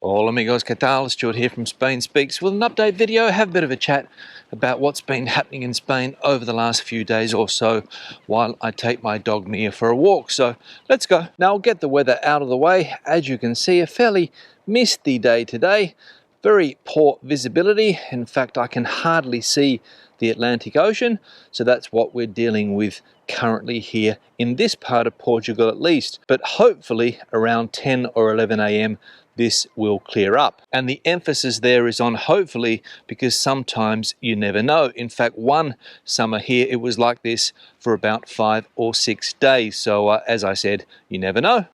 Hola amigos, ¿qué tal? Stuart here from Spain Speaks with an update video. Have a bit of a chat about what's been happening in Spain over the last few days or so while I take my dog Mia for a walk. So let's go. Now I'll get the weather out of the way. As you can see, a fairly misty day today. Very poor visibility. In fact, I can hardly see the Atlantic Ocean. So that's what we're dealing with currently here in this part of Portugal at least. But hopefully around 10 or 11 a.m. this will clear up. And the emphasis there is on hopefully, because sometimes you never know. In fact, one summer here, it was like this for about 5 or 6 days. So as I said, you never know.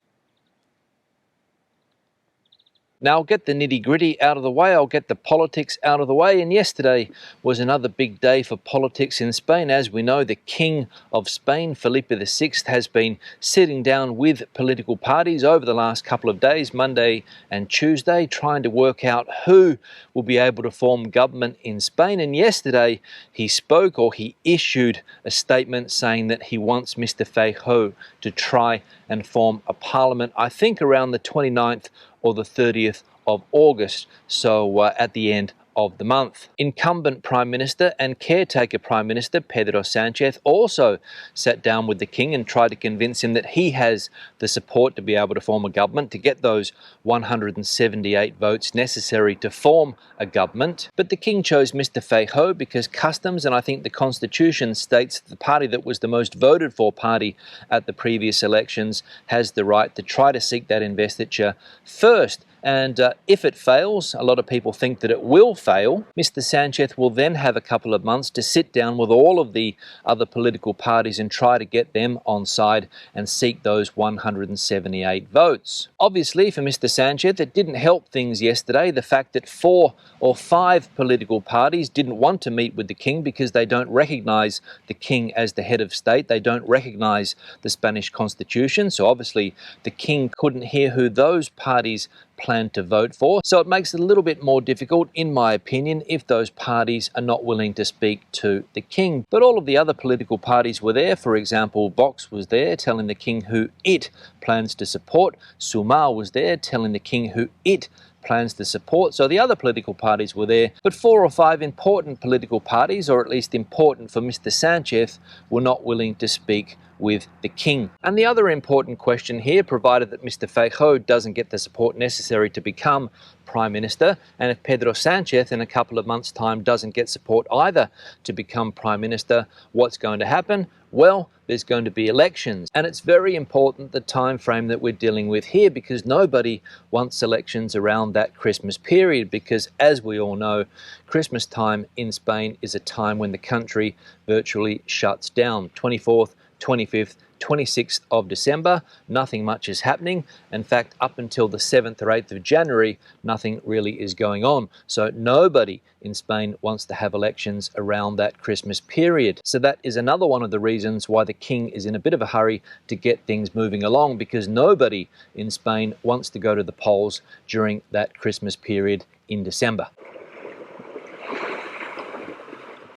Now I'll get the nitty-gritty out of the way, I'll get the politics out of the way, and yesterday was another big day for politics in Spain. As we know, the King of Spain, Felipe VI, has been sitting down with political parties over the last couple of days, Monday and Tuesday, trying to work out who will be able to form government in Spain. And yesterday he spoke, or he issued a statement saying that he wants Mr. Feijoo to try and form a parliament, I think around the 29th or the 30th of August, so at the end of the month. Incumbent Prime Minister and caretaker Prime Minister Pedro Sánchez also sat down with the King and tried to convince him that he has the support to be able to form a government, to get those 178 votes necessary to form a government. But the King chose Mr. Feijoo because customs, and I think the Constitution, states that the party that was the most voted for party at the previous elections has the right to try to seek that investiture first. And if it fails, a lot of people think that it will fail, Mr. Sánchez will then have a couple of months to sit down with all of the other political parties and try to get them on side and seek those 178 votes. Obviously, for Mr. Sánchez, it didn't help things yesterday, the fact that 4 or 5 political parties didn't want to meet with the King because they don't recognize the King as the head of state. They don't recognize the Spanish Constitution. So obviously, the King couldn't hear who those parties plan to vote for. So it makes it a little bit more difficult, in my opinion, if those parties are not willing to speak to the King. But all of the other political parties were there. For example, Vox was there telling the King who it plans to support. Sumar was there telling the King who it plans to support. So the other political parties were there, but 4 or 5 important political parties, or at least important for Mr. Sánchez, were not willing to speak with the King. And the other important question here, provided that Mr. Feijoo doesn't get the support necessary to become Prime Minister, and if Pedro Sánchez in a couple of months' time doesn't get support either to become Prime Minister, what's going to happen? Well, there's going to be elections. And it's very important the time frame that we're dealing with here, because nobody wants elections around that Christmas period, because as we all know, Christmas time in Spain is a time when the country virtually shuts down. 24th, 25th, 26th of December, nothing much is happening. In fact, up until the 7th or 8th of January, nothing really is going on. So nobody in Spain wants to have elections around that Christmas period. So that is another one of the reasons why the King is in a bit of a hurry to get things moving along, because nobody in Spain wants to go to the polls during that Christmas period in December.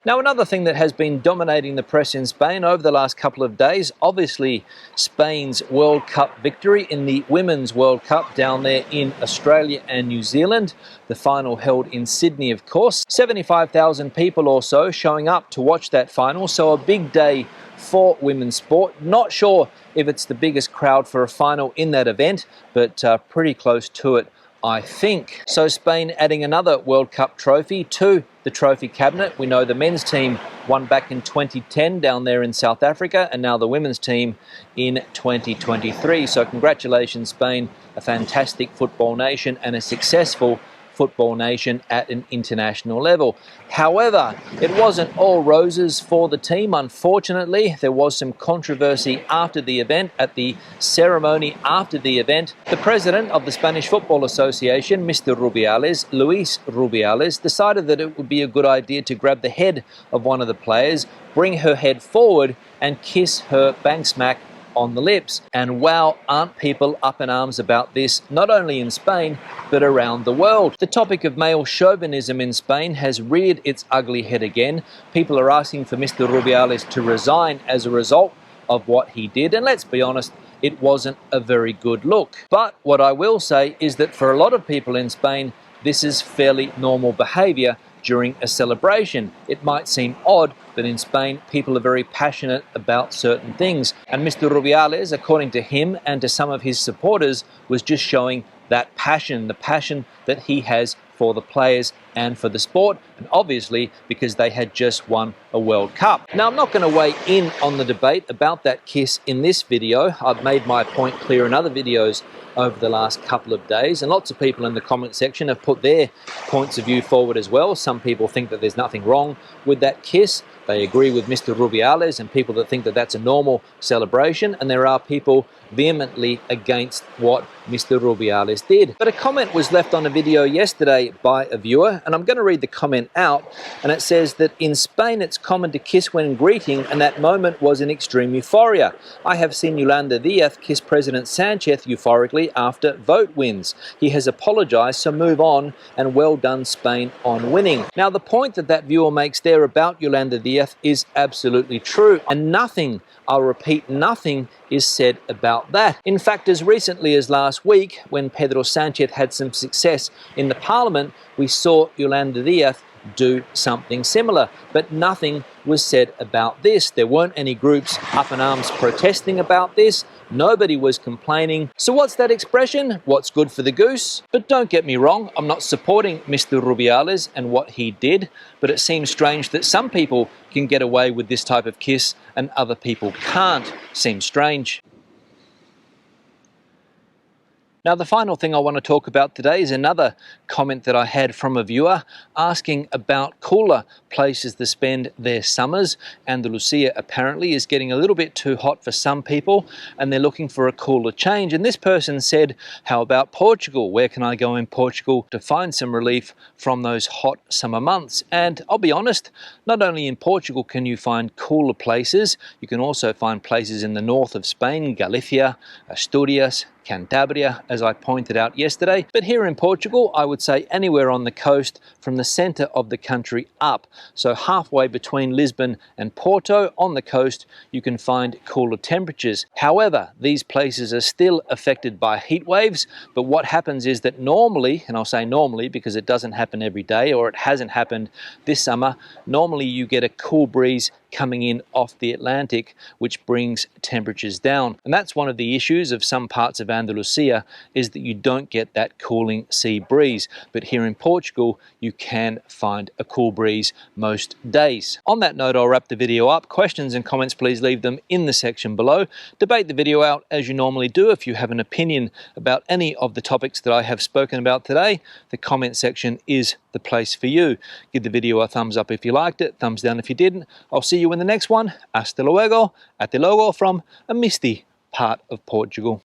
Now, another thing that has been dominating the press in Spain over the last couple of days, obviously Spain's World Cup victory in the Women's World Cup down there in Australia and New Zealand. The final held in Sydney, of course. 75,000 people or so showing up to watch that final, so a big day for women's sport. Not sure if it's the biggest crowd for a final in that event, but pretty close to it, I think. So Spain adding another World Cup trophy to the trophy cabinet. We know the men's team won back in 2010 down there in South Africa, and now the women's team in 2023. So congratulations, Spain, a fantastic football nation and a successful football nation at an international level. However, it wasn't all roses for the team. Unfortunately, there was some controversy after the event, at the ceremony after the event. The president of the Spanish Football Association, Mr. Rubiales, Luis Rubiales, decided that it would be a good idea to grab the head of one of the players, bring her head forward and kiss her bang smack on the lips. And wow, aren't people up in arms about this, not only in Spain, but around the world. The topic of male chauvinism in Spain has reared its ugly head again. People are asking for Mr. Rubiales to resign as a result of what he did. And let's be honest, it wasn't a very good look. But what I will say is that for a lot of people in Spain, this is fairly normal behaviour during a celebration. It might seem odd, but in Spain, people are very passionate about certain things. And Mr. Rubiales, according to him and to some of his supporters, was just showing that passion, the passion that he has for the players and for the sport, and obviously because they had just won a World Cup. Now, I'm not going to weigh in on the debate about that kiss in this video. I've made my point clear in other videos over the last couple of days, and lots of people in the comment section have put their points of view forward as well. Some people think that there's nothing wrong with that kiss. They agree with Mr. Rubiales and people that think that that's a normal celebration, and there are people vehemently against what Mr. Rubiales did. But a comment was left on a video yesterday by a viewer, and I'm going to read the comment out, and it says that in Spain it's common to kiss when greeting, and that moment was in extreme euphoria. I have seen Yolanda Díaz kiss President Sanchez euphorically after vote wins. He has apologized, so move on, and well done Spain on winning. Now, the point that that viewer makes there about Yolanda Díaz is absolutely true, and nothing, I'll repeat, nothing is said about that. In fact, as recently as last week, when Pedro Sanchez had some success in the parliament, we saw Yolanda Díaz do something similar, but nothing was said about this. There weren't any groups up in arms protesting about this. Nobody was complaining. So what's that expression? What's good for the goose? But don't get me wrong, I'm not supporting Mr. Rubiales and what he did, but it seems strange that some people can get away with this type of kiss and other people can't. Seems strange. Now, the final thing I want to talk about today is another comment that I had from a viewer asking about cooler places to spend their summers. Andalusia apparently is getting a little bit too hot for some people and they're looking for a cooler change. And this person said, how about Portugal? Where can I go in Portugal to find some relief from those hot summer months? And I'll be honest, not only in Portugal can you find cooler places, you can also find places in the north of Spain, Galicia, Asturias, Cantabria, as I pointed out yesterday. But here in Portugal, I would say anywhere on the coast from the centre of the country up. So halfway between Lisbon and Porto on the coast, you can find cooler temperatures. However, these places are still affected by heat waves. But what happens is that normally, and I'll say normally because it doesn't happen every day, or it hasn't happened this summer, normally you get a cool breeze coming in off the Atlantic, which brings temperatures down. And that's one of the issues of some parts of Andalusia, is that you don't get that cooling sea breeze. But here in Portugal, you can find a cool breeze most days. On that note, I'll wrap the video up. Questions and comments, please leave them in the section below. Debate the video out as you normally do. If you have an opinion about any of the topics that I have spoken about today, the comment section is the place for you. Give the video a thumbs up if you liked it, thumbs down if you didn't. I'll see you in the next one. Hasta luego, from a misty part of Portugal.